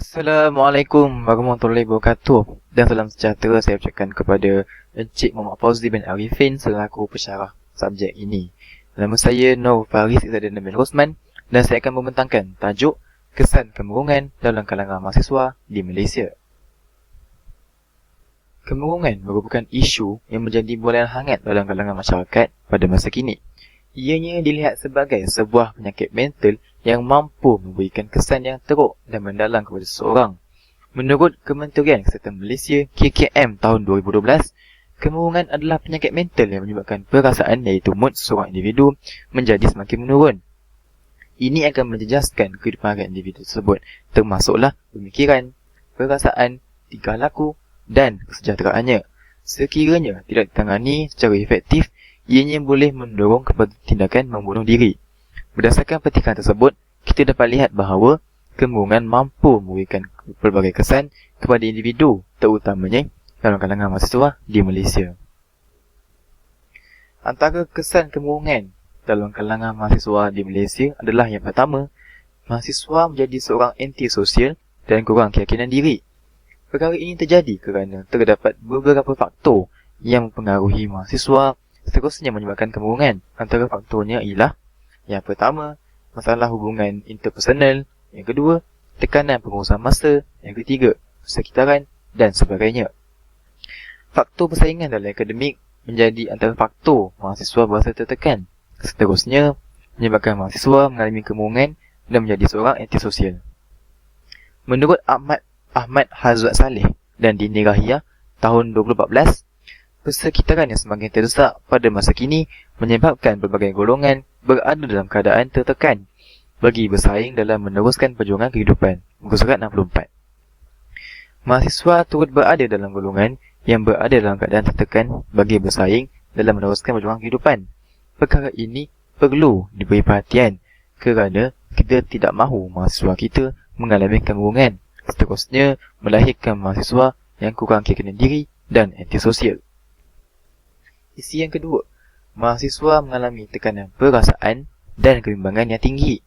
Assalamualaikum warahmatullahi wabarakatuh. Dan salam sejahtera saya ucapkan kepada Encik Muhammad Fauzi bin Arifin selaku pensyarah subjek ini. Nama saya Nur Faris Izzadin Nabil Rosman dan saya akan membentangkan tajuk Kesan Kemurungan dalam kalangan mahasiswa di Malaysia. Kemurungan merupakan isu yang menjadi bualan hangat dalam kalangan masyarakat pada masa kini. Ianya dilihat sebagai sebuah penyakit mental yang mampu memberikan kesan yang teruk dan mendalam kepada seseorang. Menurut Kementerian Kesihatan Malaysia KKM tahun 2012, kemurungan adalah penyakit mental yang menyebabkan perasaan iaitu mood seseorang individu menjadi semakin menurun. Ini akan menjejaskan kehidupan individu tersebut, termasuklah pemikiran, perasaan, tingkah laku dan kesejahteraannya. Sekiranya tidak ditangani secara efektif, ianya boleh mendorong kepada tindakan membunuh diri. Berdasarkan petikan tersebut, kita dapat lihat bahawa kemurungan mampu memberikan pelbagai kesan kepada individu, terutamanya dalam kalangan mahasiswa di Malaysia. Antara kesan kemurungan dalam kalangan mahasiswa di Malaysia adalah yang pertama, mahasiswa menjadi seorang antisosial dan kurang keyakinan diri. Perkara ini terjadi kerana terdapat beberapa faktor yang mempengaruhi mahasiswa seterusnya menyebabkan kemurungan. Antara faktornya ialah yang pertama, masalah hubungan interpersonal. Yang kedua, tekanan pengurusan masa. Yang ketiga, persekitaran dan sebagainya. Faktor persaingan dalam akademik menjadi antara faktor mahasiswa berasa tertekan. Seterusnya, menyebabkan mahasiswa mengalami kemurungan dan menjadi seorang antisosial. Menurut Ahmad Hazrat Saleh dan Dini Rahiyah tahun 2014, persekitaran yang semakin terdesak pada masa kini menyebabkan berbagai golongan berada dalam keadaan tertekan bagi bersaing dalam meneruskan perjuangan kehidupan. Muka surat 64. Mahasiswa turut berada dalam golongan yang berada dalam keadaan tertekan bagi bersaing dalam meneruskan perjuangan kehidupan. Perkara ini perlu diberi perhatian kerana kita tidak mahu mahasiswa kita mengalami kemurungan. Seterusnya, melahirkan mahasiswa yang kurang keyakinan diri dan antisosial. Isi yang kedua, mahasiswa mengalami tekanan perasaan dan kebimbangan yang tinggi.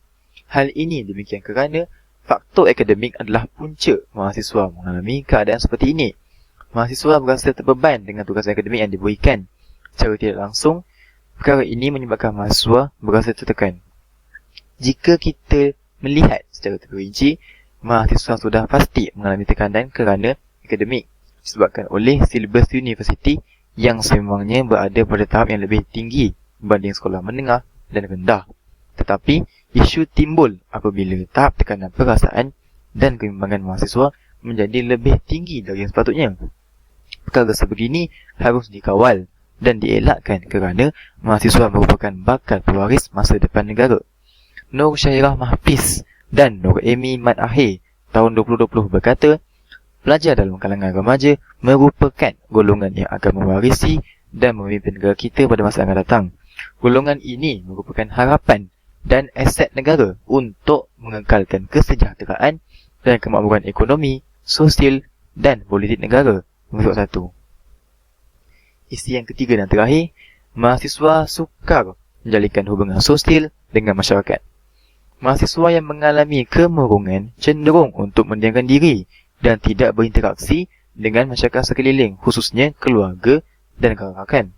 Hal ini demikian kerana faktor akademik adalah punca mahasiswa mengalami keadaan seperti ini. Mahasiswa berasa terbeban dengan tugas akademik yang diberikan. Secara tidak langsung, perkara ini menyebabkan mahasiswa berasa tertekan. Jika kita melihat secara terperinci, mahasiswa sudah pasti mengalami tekanan kerana akademik disebabkan oleh silibus universiti yang sememangnya berada pada tahap yang lebih tinggi berbanding sekolah menengah dan rendah. Tetapi, isu timbul apabila tahap tekanan perasaan dan kebimbangan mahasiswa menjadi lebih tinggi dari yang sepatutnya. Perkara sebegini harus dikawal dan dielakkan kerana mahasiswa merupakan bakal pewaris masa depan negara. Nur Syahirah Mahfiz dan Nur Amy Mat Akhir tahun 2020 berkata, pelajar dalam kalangan remaja merupakan golongan yang akan mewarisi dan memimpin negara kita pada masa akan datang. Golongan ini merupakan harapan dan aset negara untuk mengekalkan kesejahteraan dan kemakmuran ekonomi, sosial dan politik negara. Muka 1. Isi yang ketiga dan terakhir, mahasiswa sukar menjalinkan hubungan sosial dengan masyarakat. Mahasiswa yang mengalami kemurungan cenderung untuk mendiamkan diri dan tidak berinteraksi dengan masyarakat sekeliling, khususnya keluarga dan rakan-rakan.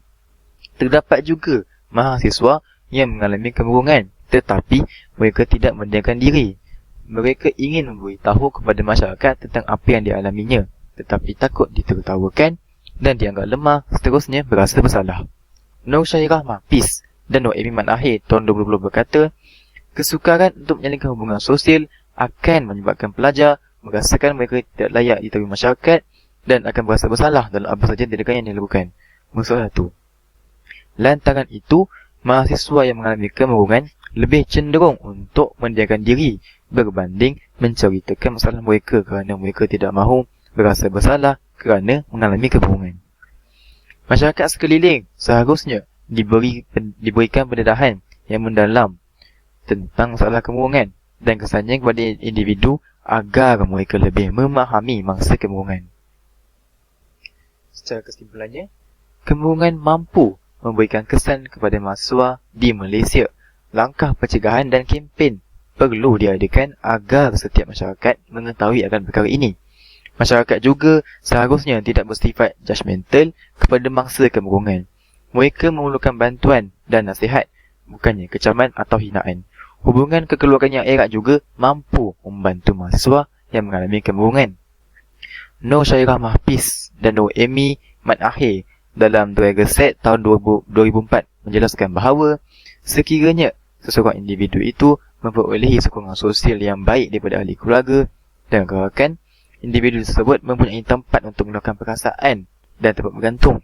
Terdapat juga mahasiswa yang mengalami kemurungan tetapi mereka tidak mendiamkan diri. Mereka ingin memberitahu kepada masyarakat tentang apa yang dialaminya tetapi takut ditertawakan dan dianggap lemah, seterusnya berasa bersalah. Nur Syahirah Mahfiz dan Nur Amy Mat Akhir tahun 2020 berkata, kesukaran untuk menjalinkan hubungan sosial akan menyebabkan pelajar merasakan mereka tidak layak diterima masyarakat dan akan berasa bersalah dalam apa saja tindakan yang dilakukan. Muka 1. Lantaran itu, mahasiswa yang mengalami kemurungan lebih cenderung untuk mendiamkan diri berbanding menceritakan masalah mereka kerana mereka tidak mahu berasa bersalah kerana mengalami kemurungan. Masyarakat sekeliling seharusnya diberikan pendedahan yang mendalam tentang masalah kemurungan dan kesannya kepada individu agar mereka lebih memahami mangsa kemurungan. Secara kesimpulannya, kemurungan mampu memberikan kesan kepada mahasiswa di Malaysia. Langkah pencegahan dan kempen perlu diadakan agar setiap masyarakat mengetahui akan perkara ini. Masyarakat juga seharusnya tidak bersifat judgemental kepada mangsa kemurungan. Mereka memerlukan bantuan dan nasihat, bukannya kecaman atau hinaan. Hubungan kekeluargaan yang erat juga mampu membantu mahasiswa yang mengalami kemurungan. Nur Syairah Mahfiz dan Nur Amy Mat Akhir dalam Dragon Set tahun 2004 menjelaskan bahawa sekiranya seseorang individu itu memperolehi sokongan sosial yang baik daripada ahli keluarga dan rakan, individu tersebut mempunyai tempat untuk melakukan perasaan dan tempat bergantung.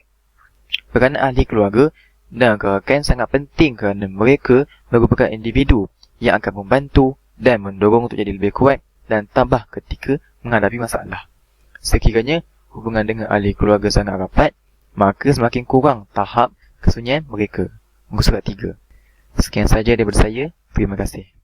Peranan ahli keluarga dan rakan sangat penting kerana mereka merupakan individu yang akan membantu dan mendorong untuk jadi lebih kuat dan tabah ketika menghadapi masalah. Sekiranya hubungan dengan ahli keluarga sangat rapat, maka semakin kurang tahap kesunyian mereka. Muka surat 3. Sekian saja daripada saya. Terima kasih.